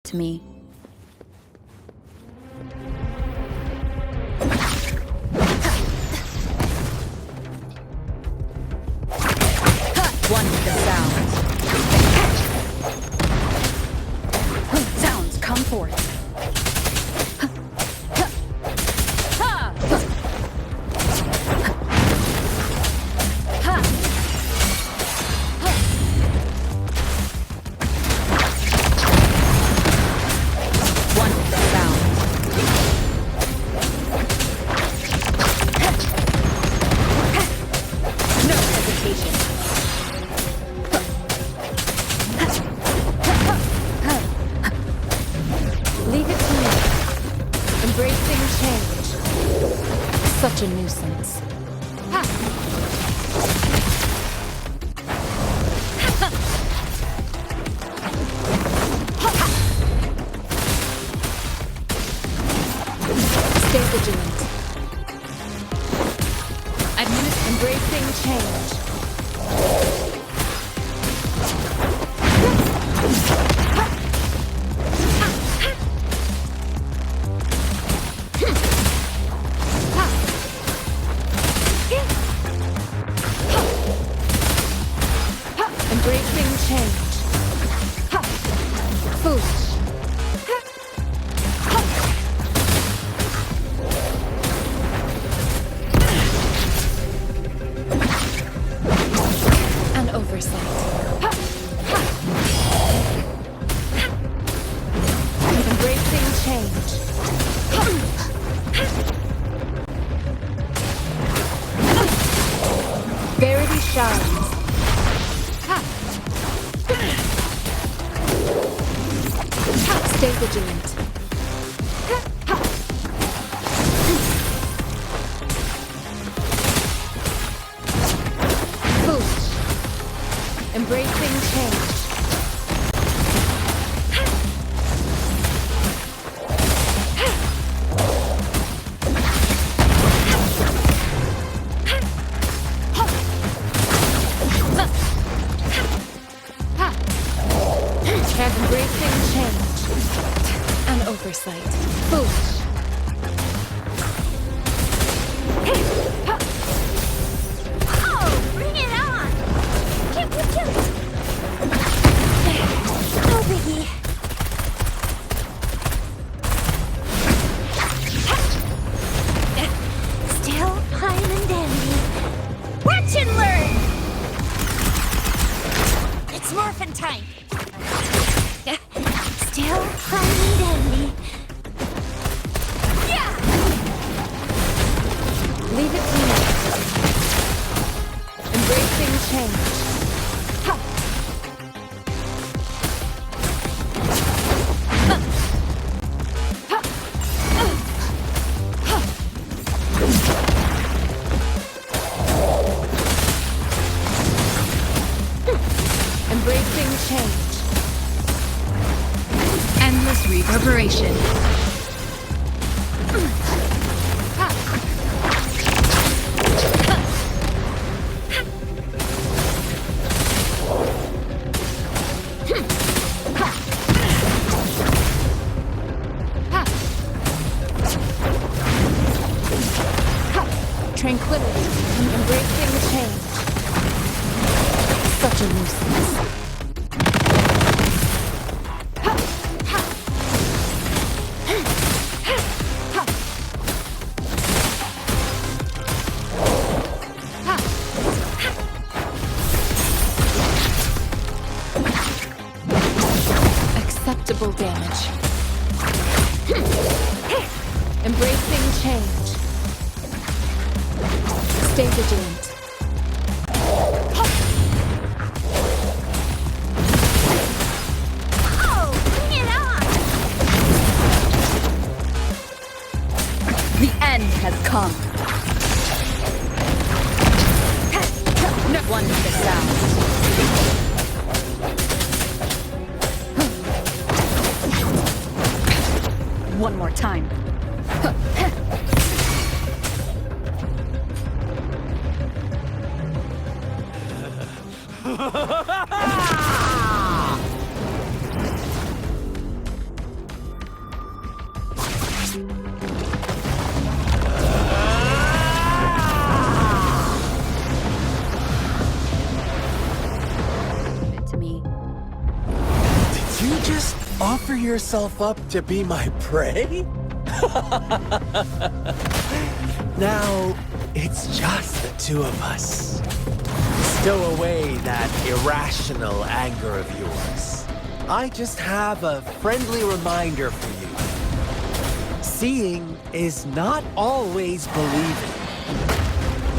to me. One with the sounds. Sounds come forth. Such a nuisance. Stay vigilant. Embracing change. Embracing change. Foolish. An oversight. Embracing change. Verity shines. Stay vigilant. Foolish. Embracing change. And embracing change. An oversight. Foolish. Oh, bring it on! No biggie. Still fine and dandy. Watch and learn! It's morphin' time. Still fine and dandy. Yeah! Leave it to me. Embracing change. Embracing change. Endless reverberation. Tranquility. Embracing change. Such a nuisance. Acceptable damage. Embracing change. Stay vigilant. Oh, bring it on! The end has come. No one with the sound. One more time. Offer yourself up to be my prey? Now, it's just the two of us. Stow away that irrational anger of yours. I just have a friendly reminder for you. Seeing is not always believing.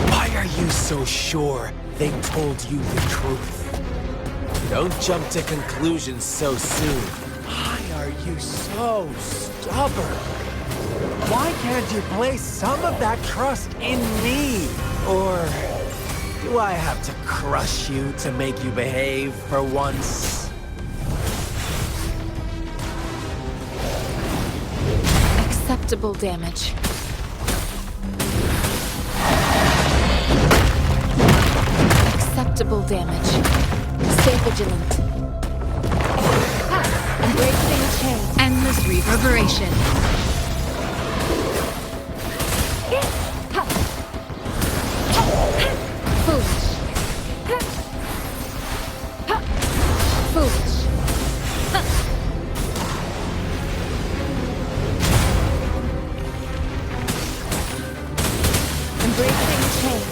Why are you so sure they told you the truth? Don't jump to conclusions so soon. Why are you so stubborn? Why can't you place some of that trust in me? Or do I have to crush you to make you behave for once? Acceptable damage. Acceptable damage. Stay vigilant. Embracing change. Endless reverberation. Foolish. Foolish. Embracing change.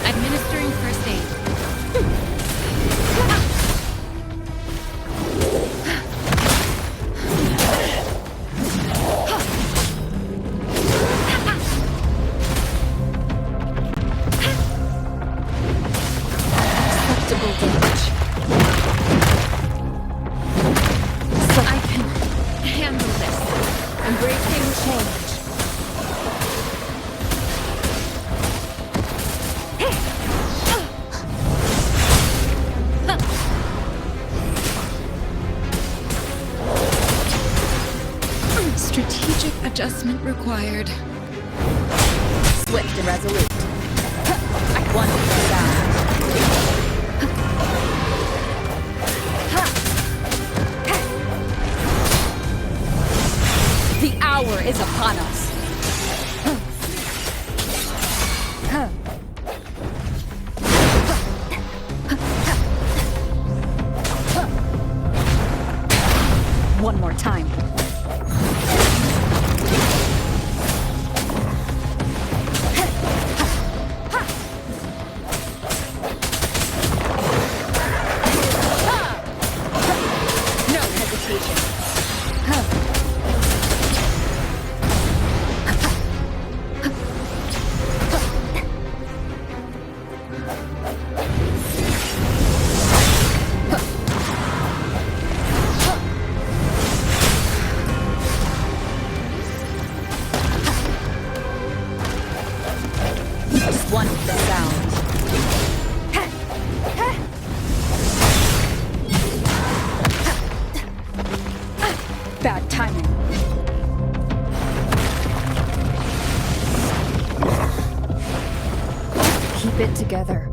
Administering first aid. Acceptable damage. So I can handle this. Embracing change. Strategic adjustment required. Swift and resolute. I want to the hour is upon us. One more time. No hesitation. Just one with the sound. Bad timing. Keep it together.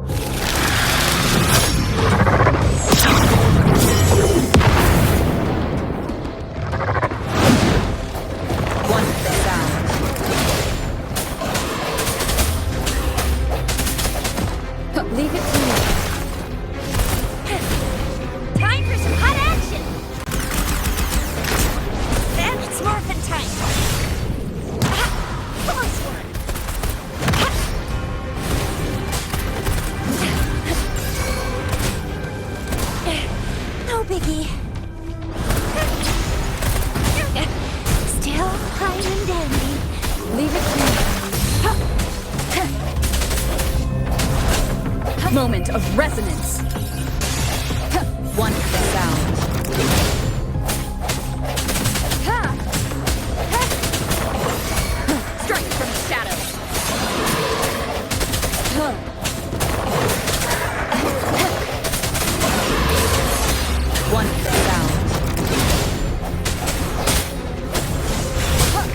One with the sound. Leave it to me. Time for some hot action! And it's morphin' time! Force one! No biggie. Still fine and dandy. Leave it to me. Moment of resonance. One with the sound. Strike from the shadows. One with the sound.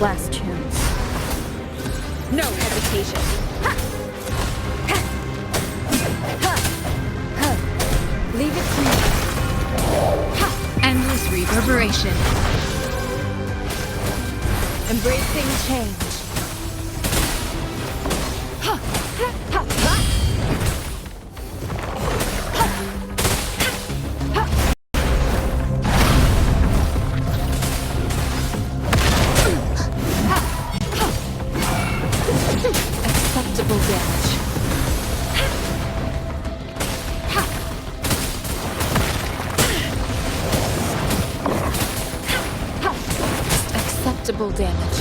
Last chance. No hesitation. Leave it to me. Endless reverberation. Embracing change. Double damage.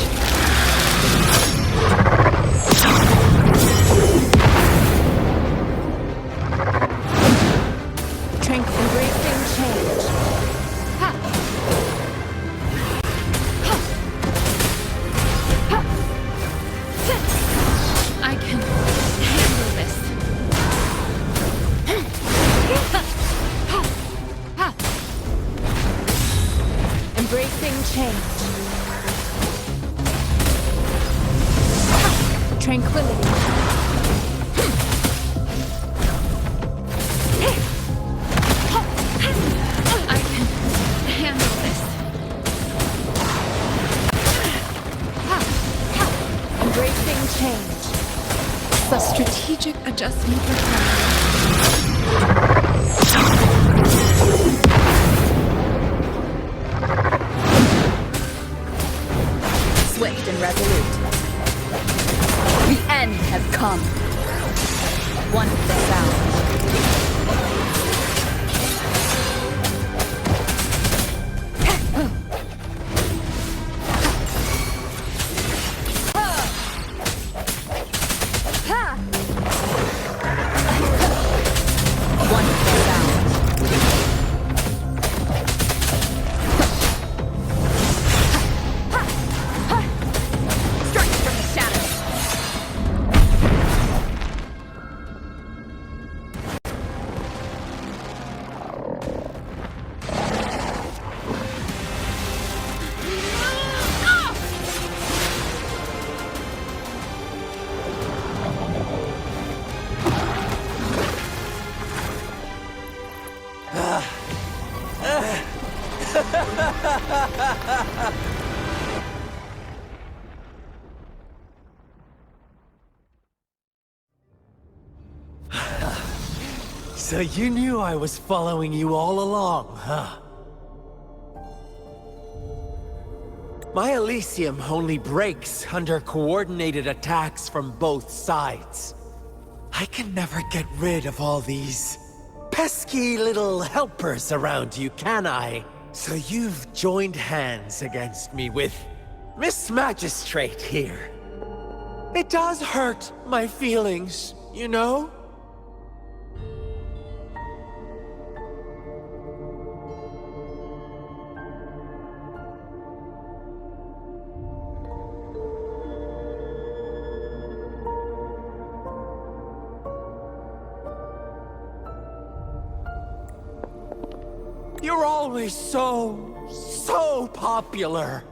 Embracing change. Ha. Ha. Ha. I can handle this. Ha. Ha. Ha. Embracing change. Ha. Tranquility. Change. The strategic adjustment required. Swift and resolute. The end has come. One with the sound. So you knew I was following you all along, huh? My Elysium only breaks under coordinated attacks from both sides. I can never get rid of all these pesky little helpers around you, can I? So you've joined hands against me with Miss Magistrate here. It does hurt my feelings, you know? You're always so popular.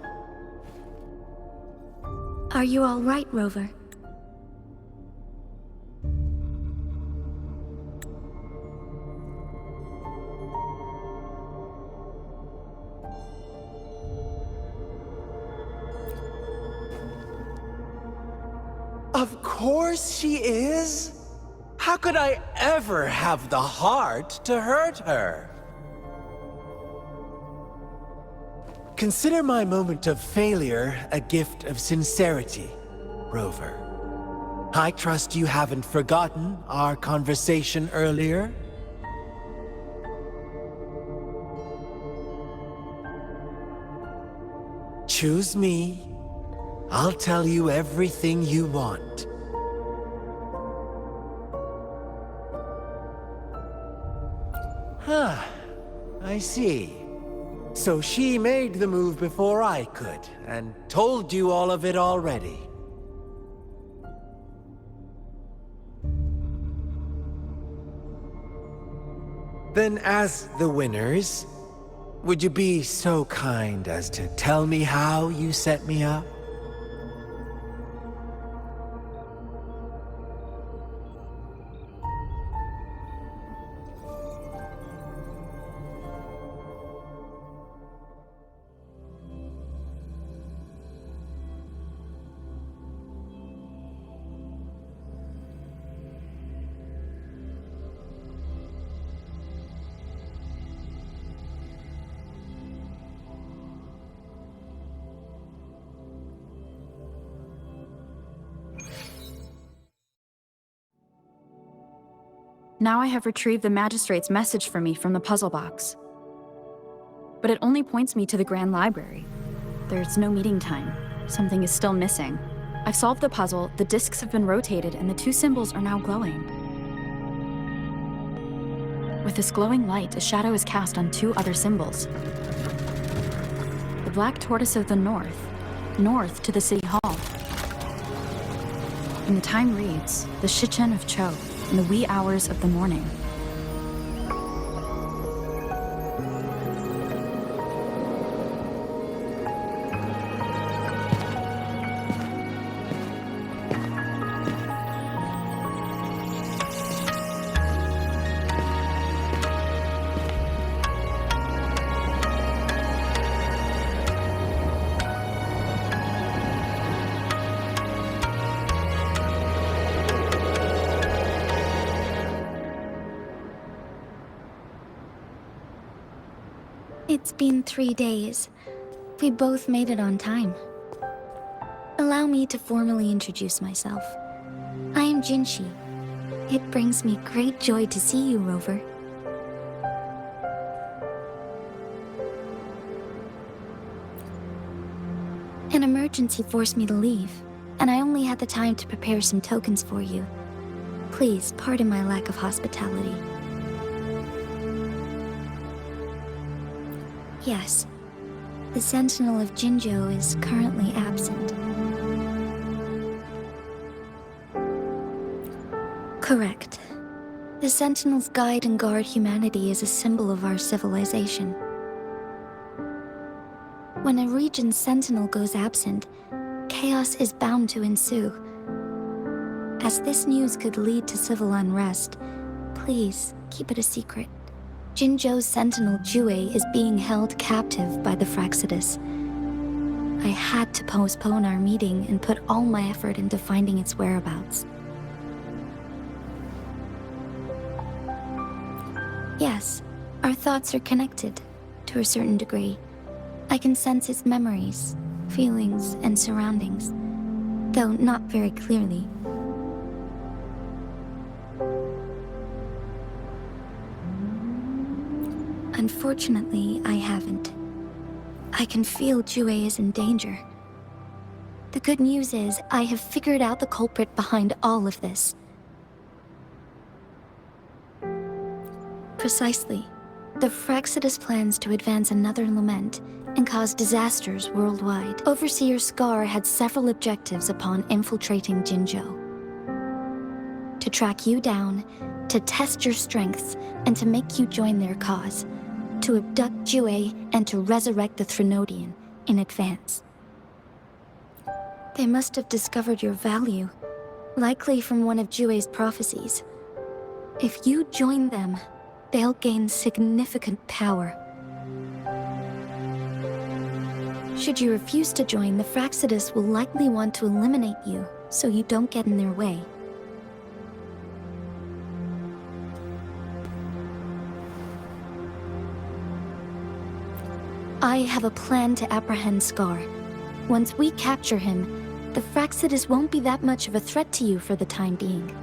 Are you all right, Rover? Of course she is. How could I ever have the heart to hurt her? Consider my moment of failure a gift of sincerity, Rover. I trust you haven't forgotten our conversation earlier? Choose me. I'll tell you everything you want. Huh. I see. So she made the move before I could, and told you all of it already. Then as the winners, would you be so kind as to tell me how you set me up? Now I have retrieved the Magistrate's message for me from the puzzle box. But it only points me to the Grand Library. There's no meeting time. Something is still missing. I've solved the puzzle, the discs have been rotated, and the two symbols are now glowing. With this glowing light, a shadow is cast on two other symbols. The black tortoise of the north to the city hall. And the time reads, the Shichen of Cho, in the wee hours of the morning. It's been 3 days. We both made it on time. Allow me to formally introduce myself. I am Jinshi. It brings me great joy to see you, Rover. An emergency forced me to leave, and I only had the time to prepare some tokens for you. Please pardon my lack of hospitality. Yes, the Sentinel of Jinzhou is currently absent. Correct. The Sentinels guide and guard humanity as a symbol of our civilization. When a region's Sentinel goes absent, chaos is bound to ensue. As this news could lead to civil unrest, please keep it a secret. Jinzhou's Sentinel Jue is being held captive by the Fraxidus. I had to postpone our meeting and put all my effort into finding its whereabouts. Yes, our thoughts are connected, to a certain degree. I can sense his memories, feelings, and surroundings, though not very clearly. Unfortunately, I haven't. I can feel Jue is in danger. The good news is, I have figured out the culprit behind all of this. Precisely. The Fraxidus plans to advance another lament and cause disasters worldwide. Overseer Scar had several objectives upon infiltrating Jinzhou. To track you down, to test your strengths, and to make you join their cause. To abduct Jue and to resurrect the Threnodian in advance. They must have discovered your value, likely from one of Jue's prophecies. If you join them, they'll gain significant power. Should you refuse to join, the Fraxidus will likely want to eliminate you, so you don't get in their way. I have a plan to apprehend Scar. Once we capture him, the Fraxidus won't be that much of a threat to you for the time being.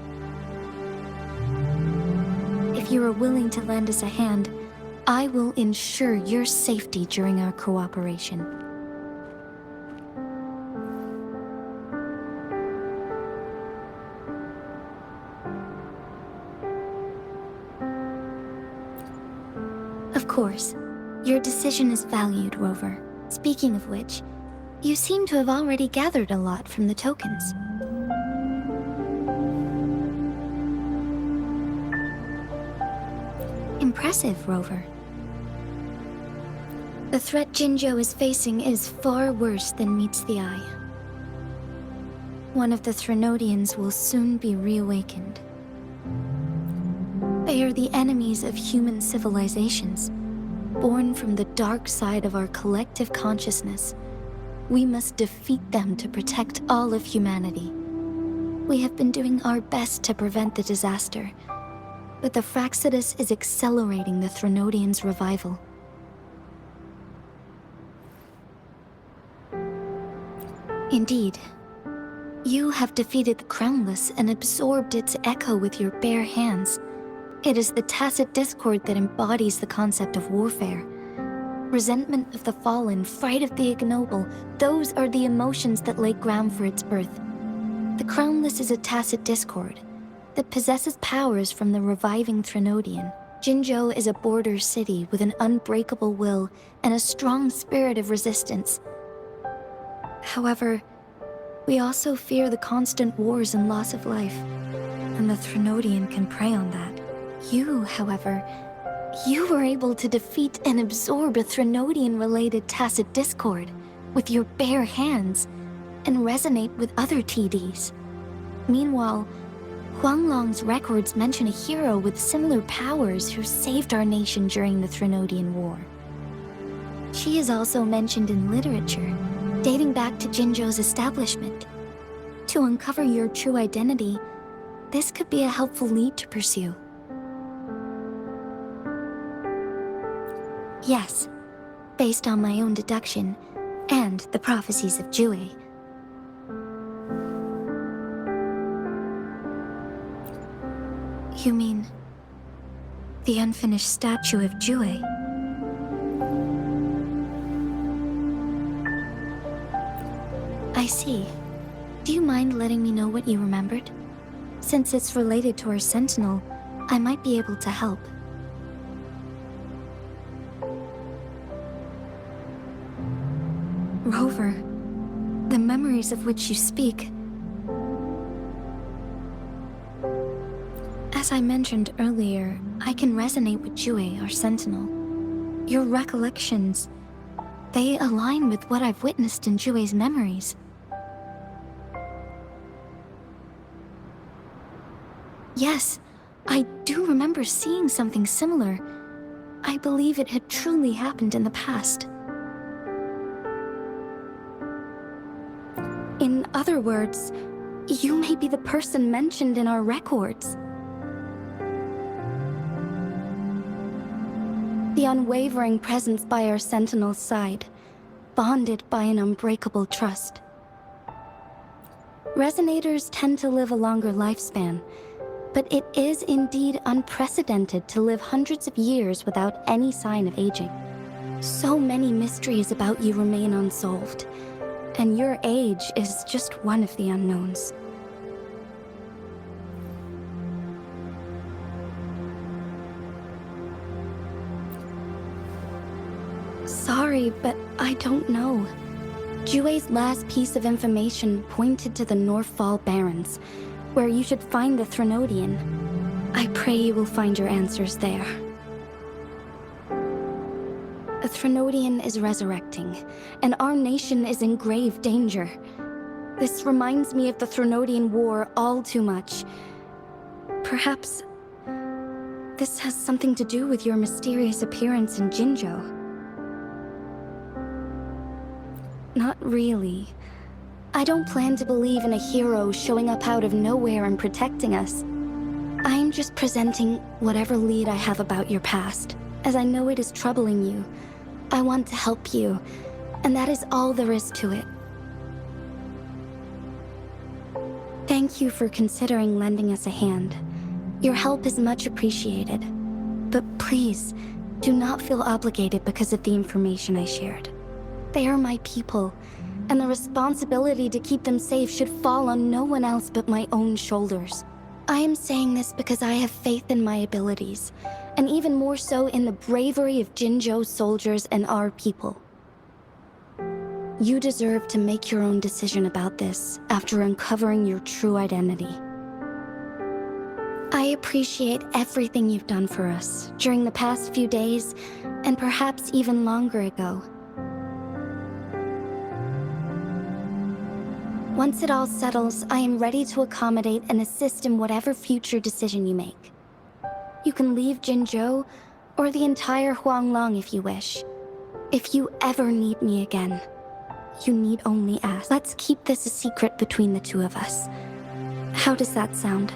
If you are willing to lend us a hand, I will ensure your safety during our cooperation. Of course. Your decision is valued, Rover. Speaking of which, you seem to have already gathered a lot from the tokens. Impressive, Rover. The threat Jinzhou is facing is far worse than meets the eye. One of the Threnodians will soon be reawakened. They are the enemies of human civilizations. Born from the dark side of our collective consciousness, we must defeat them to protect all of humanity. We have been doing our best to prevent the disaster, but the Fraxidus is accelerating the Threnodians' revival. Indeed, you have defeated the Crownless and absorbed its echo with your bare hands. It is the tacit discord that embodies the concept of warfare. Resentment of the fallen, fright of the ignoble, those are the emotions that lay ground for its birth. The Crownless is a tacit discord that possesses powers from the reviving Threnodian. Jinzhou is a border city with an unbreakable will and a strong spirit of resistance. However, we also fear the constant wars and loss of life, and the Threnodian can prey on that. You, however, you were able to defeat and absorb a Threnodian-related tacit discord with your bare hands and resonate with other TDs. Meanwhile, Huanglong's records mention a hero with similar powers who saved our nation during the Threnodian War. She is also mentioned in literature, dating back to Jinzhou's establishment. To uncover your true identity, this could be a helpful lead to pursue. Yes, based on my own deduction and the prophecies of Jue. You mean the unfinished statue of Jue? I see. Do you mind letting me know what you remembered? Since it's related to our sentinel, I might be able to help. Rover, the memories of which you speak. As I mentioned earlier, I can resonate with Jue, our sentinel. Your recollections, they align with what I've witnessed in Jue's memories. Yes, I do remember seeing something similar. I believe it had truly happened in the past. In other words, you may be the person mentioned in our records. The unwavering presence by our sentinel's side, bonded by an unbreakable trust. Resonators tend to live a longer lifespan, but it is indeed unprecedented to live hundreds of years without any sign of aging. So many mysteries about you remain unsolved, and your age is just one of the unknowns. Sorry, but I don't know. Jue's last piece of information pointed to the Northfall Barrens, where you should find the Threnodian. I pray you will find your answers there. The Threnodian is resurrecting, and our nation is in grave danger. This reminds me of the Threnodian War all too much. Perhaps this has something to do with your mysterious appearance in Jinzhou. Not really. I don't plan to believe in a hero showing up out of nowhere and protecting us. I'm just presenting whatever lead I have about your past, as I know it is troubling you. I want to help you, and that is all there is to it. Thank you for considering lending us a hand. Your help is much appreciated. But please, do not feel obligated because of the information I shared. They are my people, and the responsibility to keep them safe should fall on no one else but my own shoulders. I am saying this because I have faith in my abilities, and even more so in the bravery of Jinzhou soldiers and our people. You deserve to make your own decision about this after uncovering your true identity. I appreciate everything you've done for us during the past few days, and perhaps even longer ago. Once it all settles, I am ready to accommodate and assist in whatever future decision you make. You can leave Jinzhou, or the entire Huanglong if you wish. If you ever need me again, you need only ask. Let's keep this a secret between the two of us. How does that sound?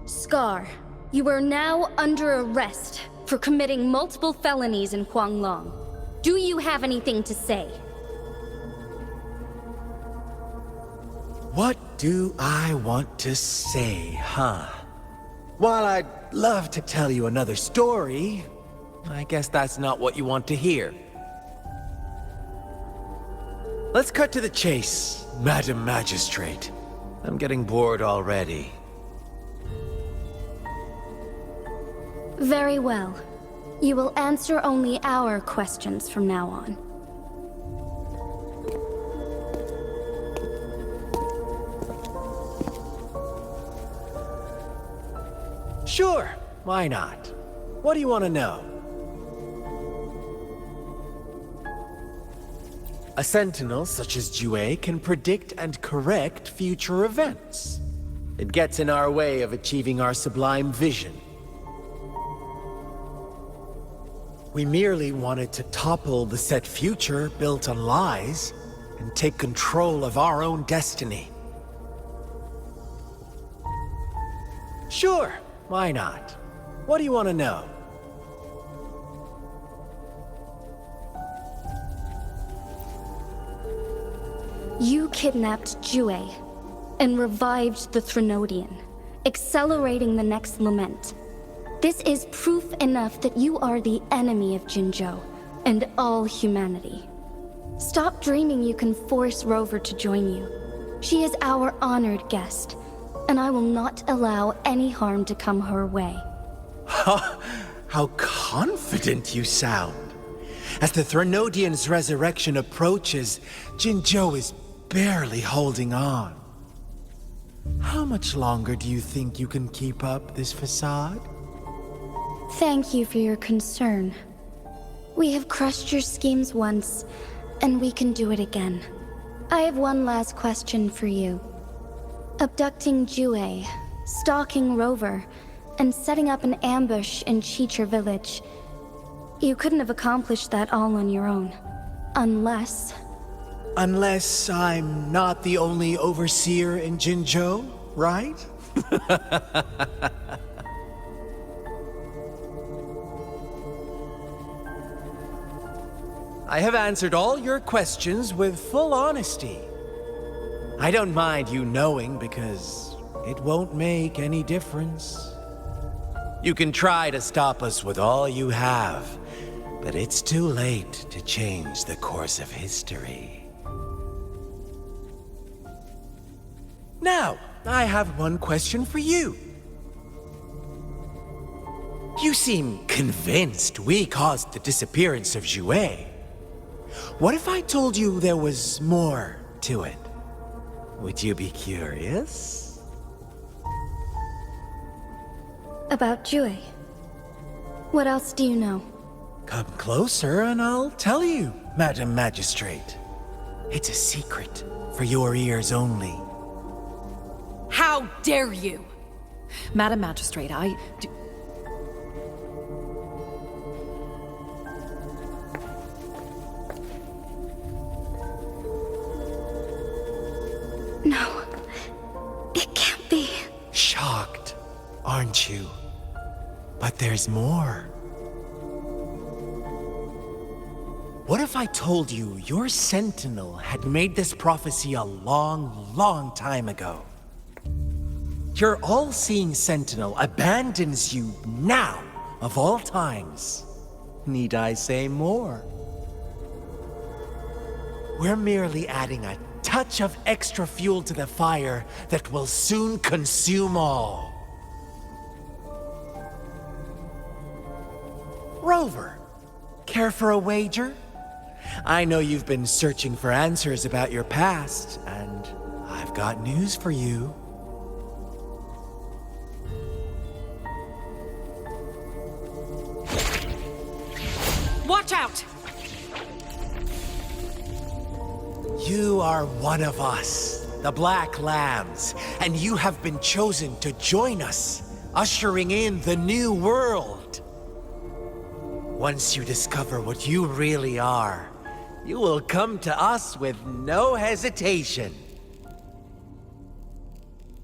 Scar, you are now under arrest for committing multiple felonies in Huanglong. Do you have anything to say? What do I want to say, huh? While I'd love to tell you another story, I guess that's not what you want to hear. Let's cut to the chase, Madam Magistrate. I'm getting bored already. Very well. You will answer only our questions from now on. Sure, why not? What do you want to know? A sentinel such as Jue can predict and correct future events. It gets in our way of achieving our sublime vision. We merely wanted to topple the set future built on lies and take control of our own destiny. Sure, why not? What do you want to know? You kidnapped Jue and revived the Threnodian, accelerating the next lament. This is proof enough that you are the enemy of Jinzhou and all humanity. Stop dreaming you can force Rover to join you. She is our honored guest, and I will not allow any harm to come her way. How confident you sound. As the Threnodian's resurrection approaches, Jinzhou is barely holding on. How much longer do you think you can keep up this facade? Thank you for your concern. We have crushed your schemes once, and we can do it again. I have one last question for you. Abducting Jue, stalking Rover, and setting up an ambush in Chicher village. You couldn't have accomplished that all on your own. Unless I'm not the only overseer in Jinzhou, right? I have answered all your questions with full honesty. I don't mind you knowing because it won't make any difference. You can try to stop us with all you have, but it's too late to change the course of history. Now, I have one question for you. You seem convinced we caused the disappearance of Jue. What if I told you there was more to it? Would you be curious? about Jue. What else do you know? Come closer and I'll tell you, Madam Magistrate. It's a secret for your ears only. How dare you! Madam Magistrate, No. It can't be. Shocked, aren't you? But there's more. What if I told you your sentinel had made this prophecy a long, long time ago? Your all-seeing sentinel abandons you now, of all times. Need I say more? We're merely adding a touch of extra fuel to the fire that will soon consume all. Rover, care for a wager? I know you've been searching for answers about your past, and I've got news for you. Watch out! You are one of us, the Black Lambs, and you have been chosen to join us, ushering in the new world. Once you discover what you really are, you will come to us with no hesitation.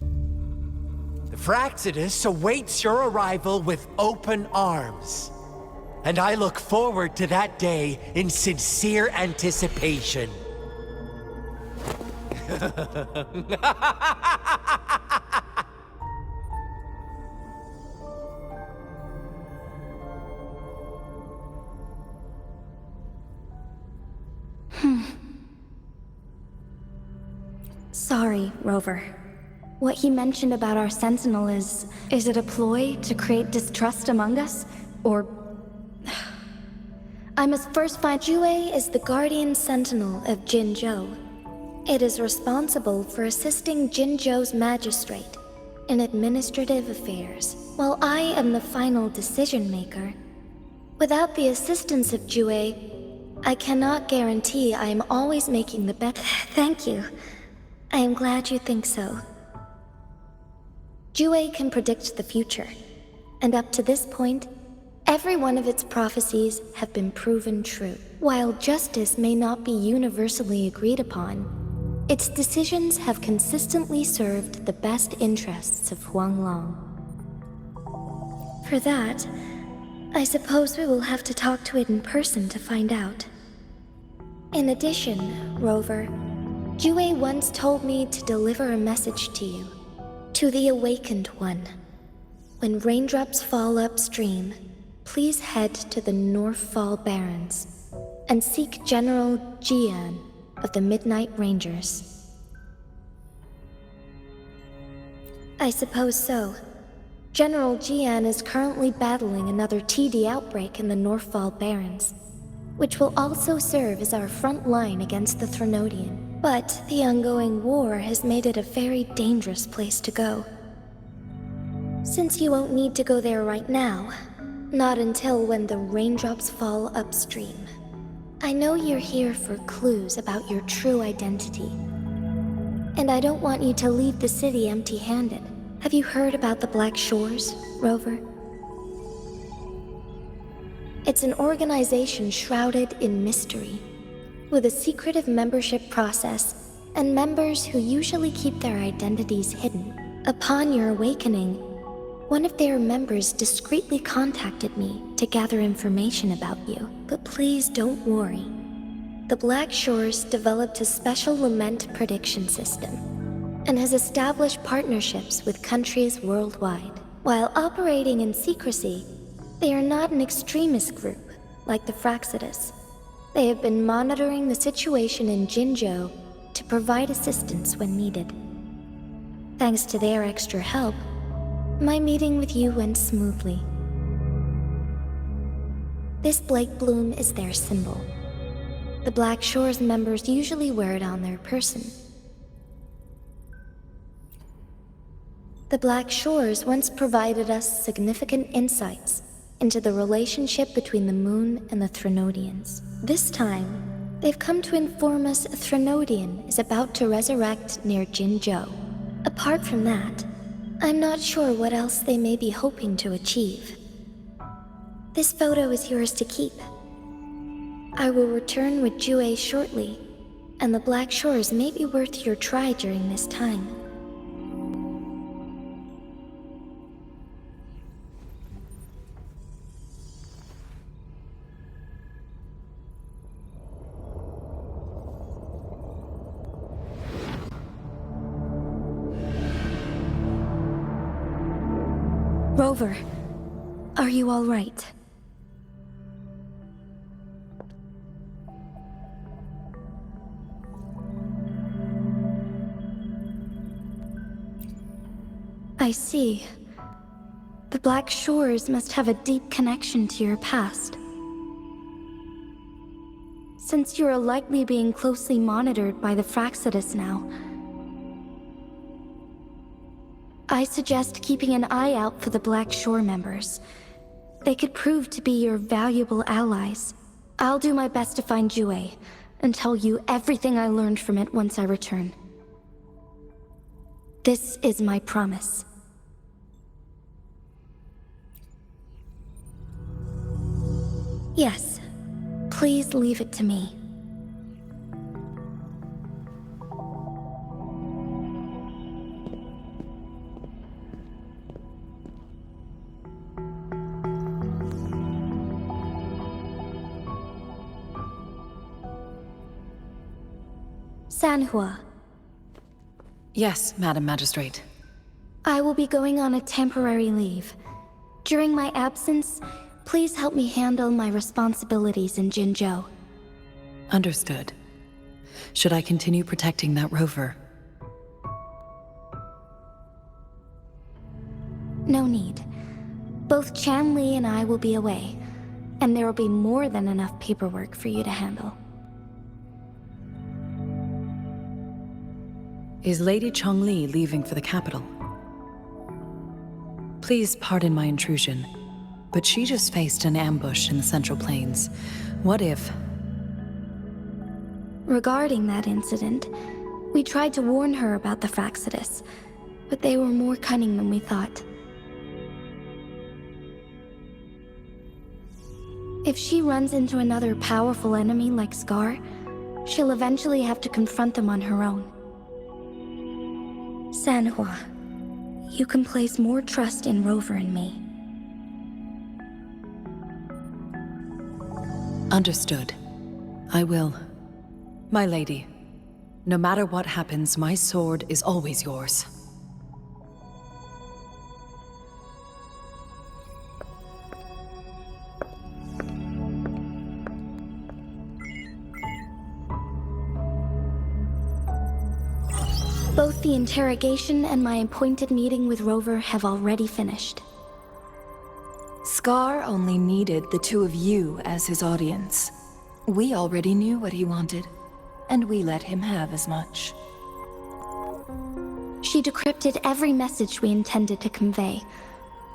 The Fraxidus awaits your arrival with open arms. And I look forward to that day in sincere anticipation. Sorry, Rover. What he mentioned about our Sentinel is it a ploy to create distrust among us? Or... I must first find... Jue is the Guardian Sentinel of Jinzhou. It is responsible for assisting Jinzhou's magistrate in administrative affairs, while I am the final decision maker. Without the assistance of Jue, I cannot guarantee I am always making the best... Thank you. I am glad you think so. Jue can predict the future, and up to this point, every one of its prophecies have been proven true. While justice may not be universally agreed upon, its decisions have consistently served the best interests of Huanglong. For that, I suppose we will have to talk to it in person to find out. In addition, Rover, Jue once told me to deliver a message to you, to the Awakened One. When raindrops fall upstream, please head to the Northfall Barrens and seek General Jian of the Midnight Rangers. I suppose so. General Jian is currently battling another TD outbreak in the Northfall Barrens, which will also serve as our front line against the Threnodian. But the ongoing war has made it a very dangerous place to go. Since you won't need to go there right now, not until when the raindrops fall upstream. I know you're here for clues about your true identity. And I don't want you to leave the city empty-handed. Have you heard about the Black Shores, Rover? It's an organization shrouded in mystery, with a secretive membership process and members who usually keep their identities hidden. Upon your awakening, one of their members discreetly contacted me to gather information about you. But please don't worry. The Black Shores developed a special lament prediction system and has established partnerships with countries worldwide. While operating in secrecy, they are not an extremist group like the Fraxidus. They have been monitoring the situation in Jinzhou to provide assistance when needed. Thanks to their extra help, my meeting with you went smoothly. This Blake Bloom is their symbol. The Black Shores members usually wear it on their person. The Black Shores once provided us significant insights into the relationship between the moon and the Threnodians. This time, they've come to inform us a Threnodian is about to resurrect near Jinzhou. Apart from that, I'm not sure what else they may be hoping to achieve. This photo is yours to keep. I will return with Jue shortly, and the Black Shores may be worth your try during this time. Rover, are you all right? I see. The Black Shores must have a deep connection to your past. Since you are likely being closely monitored by the Fraxidus now, I suggest keeping an eye out for the Black Shore members. They could prove to be your valuable allies. I'll do my best to find Jue and tell you everything I learned from it once I return. This is my promise. Yes, please leave it to me. Sanhua, Yes, Madam Magistrate. I will be going on a temporary leave. During my absence, please help me handle my responsibilities in Jinzhou. Understood. Should I continue protecting that rover? No need. Both Chan Li and I will be away, and there will be more than enough paperwork for you to handle. Is Lady Chongli leaving for the capital? Please pardon my intrusion, but she just faced an ambush in the Central Plains. What if... Regarding that incident, we tried to warn her about the Fraxidus, but they were more cunning than we thought. If she runs into another powerful enemy like Scar, she'll eventually have to confront them on her own. Sanhua, you can place more trust in Rover and me. Understood. I will. My lady, no matter what happens, my sword is always yours. Both the interrogation and my appointed meeting with Rover have already finished. Scar only needed the two of you as his audience. We already knew what he wanted, and we let him have as much. She decrypted every message we intended to convey.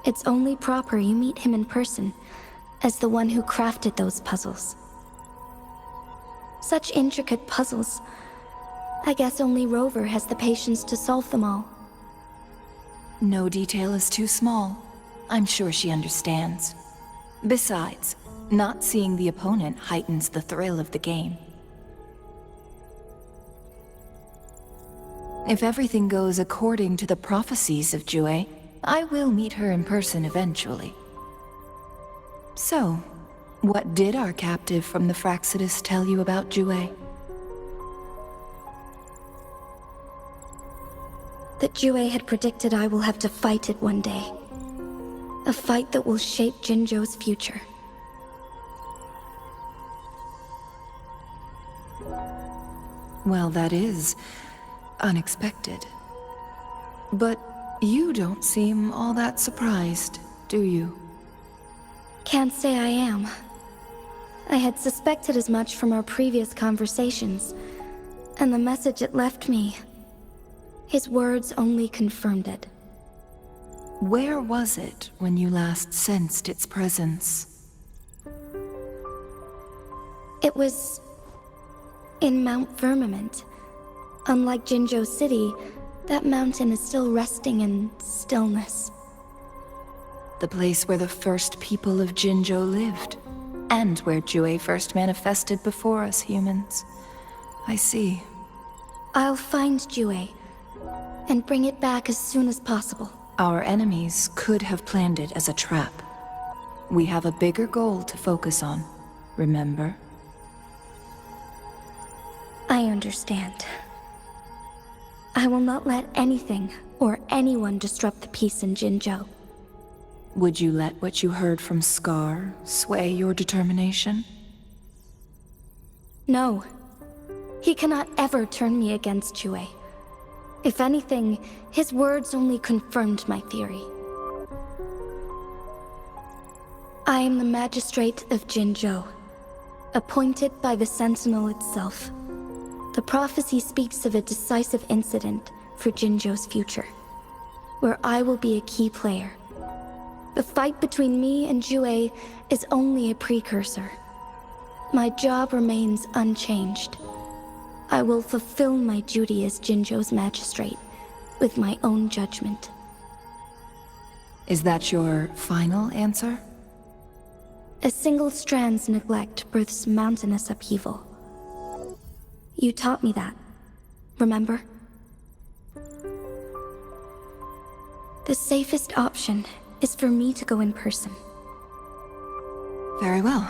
It's only proper you meet him in person, as the one who crafted those puzzles. Such intricate puzzles. I guess only Rover has the patience to solve them all. No detail is too small. I'm sure she understands. Besides, not seeing the opponent heightens the thrill of the game. If everything goes according to the prophecies of Jue, I will meet her in person eventually. So, what did our captive from the Fraxidus tell you about Jue? That Jue had predicted I will have to fight it one day. A fight that will shape Jinzhou's future. Well, that is unexpected. But you don't seem all that surprised, do you? Can't say I am. I had suspected as much from our previous conversations, and the message it left me. His words only confirmed it. Where was it when you last sensed its presence? It was in Mount Firmament. Unlike Jinzhou City, that mountain is still resting in stillness. The place where the first people of Jinzhou lived, and where Jue first manifested before us humans. I see. I'll find Jue, and bring it back as soon as possible. Our enemies could have planned it as a trap. We have a bigger goal to focus on, remember? I understand. I will not let anything or anyone disrupt the peace in Jinzhou. Would you let what you heard from Scar sway your determination? No. He cannot ever turn me against Jue. If anything, his words only confirmed my theory. I am the magistrate of Jinzhou, appointed by the Sentinel itself. The prophecy speaks of a decisive incident for Jinzhou's future, where I will be a key player. The fight between me and Jue is only a precursor. My job remains unchanged. I will fulfill my duty as Jinzhou's magistrate with my own judgment. Is that your final answer? A single strand's neglect births mountainous upheaval. You taught me that, remember? The safest option is for me to go in person. Very well.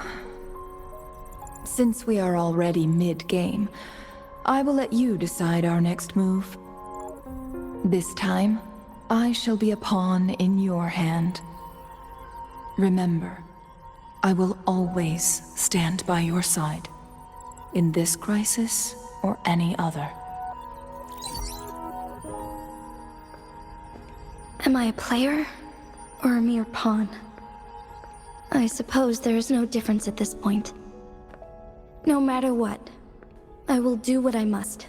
Since we are already mid-game, I will let you decide our next move. This time, I shall be a pawn in your hand. Remember, I will always stand by your side, in this crisis or any other. Am I a player or a mere pawn? I suppose there is no difference at this point. No matter what, I will do what I must.